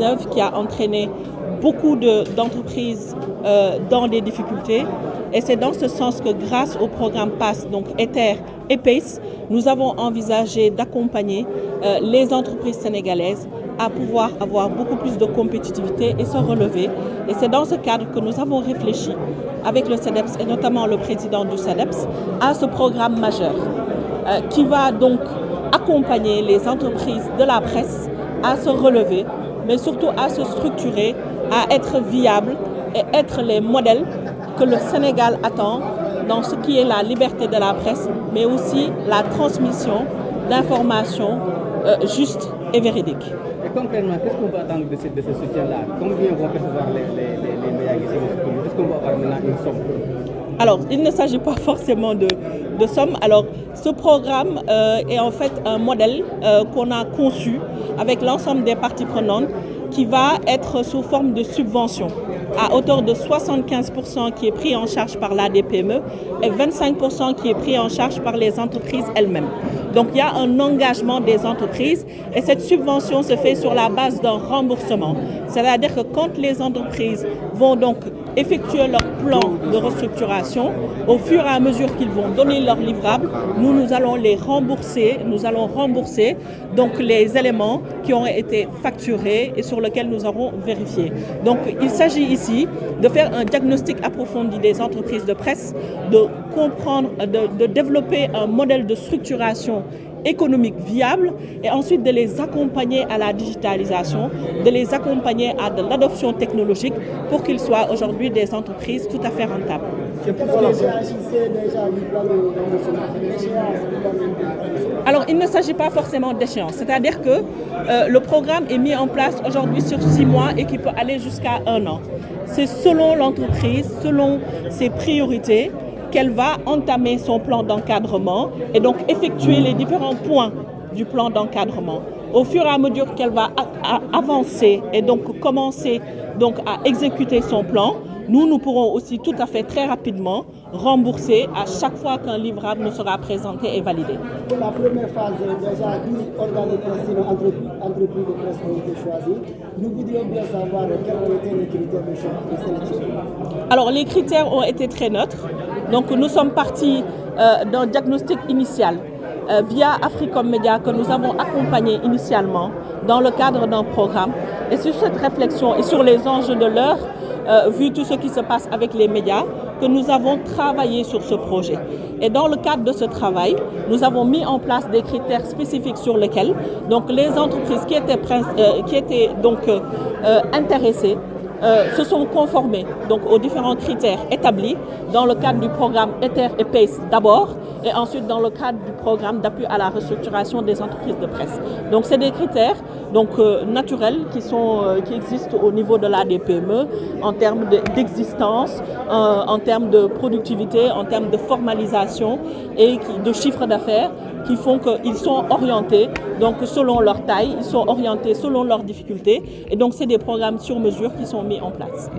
Covid-19 qui a entraîné beaucoup d'entreprises dans des difficultés. Et c'est dans ce sens que grâce au programme PASS, donc Ether et PACE, nous avons envisagé d'accompagner les entreprises sénégalaises à pouvoir avoir beaucoup plus de compétitivité et se relever. Et c'est dans ce cadre que nous avons réfléchi avec le CEDEPS et notamment le président du CEDEPS à ce programme majeur qui va donc accompagner les entreprises de la presse à se relever, mais surtout à se structurer, à être viables et être les modèles que le Sénégal attend dans ce qui est la liberté de la presse, mais aussi la transmission d'informations justes et véridiques. Et concrètement, qu'est-ce qu'on peut attendre de ce soutien-là? Combien vont percevoir les médias ici? Est-ce qu'on va avoir maintenant une somme? Alors, il ne s'agit pas forcément de somme. Alors, ce programme est en fait un modèle qu'on a conçu avec l'ensemble des parties prenantes qui va être sous forme de subvention à hauteur de 75% qui est pris en charge par l'ADPME et 25% qui est pris en charge par les entreprises elles-mêmes. Donc il y a un engagement des entreprises et cette subvention se fait sur la base d'un remboursement. C'est-à-dire que quand les entreprises vont donc effectuer leur plan de restructuration, au fur et à mesure qu'ils vont donner leurs livrables, nous allons les rembourser, nous allons rembourser donc les éléments qui ont été facturés et sur lesquels nous aurons vérifié. Donc il s'agit ici de faire un diagnostic approfondi des entreprises de presse, de comprendre, de développer un modèle de structuration économique viable et ensuite de les accompagner à la digitalisation, de les accompagner à de l'adoption technologique pour qu'ils soient aujourd'hui des entreprises tout à fait rentables. Alors, il ne s'agit pas forcément d'échéance, c'est-à-dire que le programme est mis en place aujourd'hui sur 6 mois et qui peut aller jusqu'à 1 an. C'est selon l'entreprise, selon ses priorités, qu'elle va entamer son plan d'encadrement et donc effectuer les différents points du plan d'encadrement. Au fur et à mesure qu'elle va avancer et donc commencer donc à exécuter son plan, nous pourrons aussi tout à fait très rapidement rembourser à chaque fois qu'un livrable nous sera présenté et validé. Pour la première phase, déjà 12 organes de presse, entreprises de presse ont été choisis. Nous voudrions bien savoir quels ont été les critères de sélection. Alors les critères ont été très neutres. Donc nous sommes partis d'un diagnostic initial via Africom Media que nous avons accompagné initialement dans le cadre d'un programme. Et sur cette réflexion et sur les enjeux de l'heure, vu tout ce qui se passe avec les médias, que nous avons travaillé sur ce projet. Et dans le cadre de ce travail, nous avons mis en place des critères spécifiques sur lesquels donc, les entreprises qui étaient donc, intéressées se sont conformées donc, aux différents critères établis dans le cadre du programme Ether et PACE d'abord et ensuite dans le cadre du programme d'appui à la restructuration des entreprises de presse. Donc c'est des critères donc, naturels qui existent au niveau de l'ADPME en termes d'existence, en termes de productivité, en termes de formalisation et de chiffre d'affaires qui font qu'ils sont orientés donc, selon leur taille, ils sont orientés selon leurs difficultés et donc c'est des programmes sur mesure qui sont mis en place.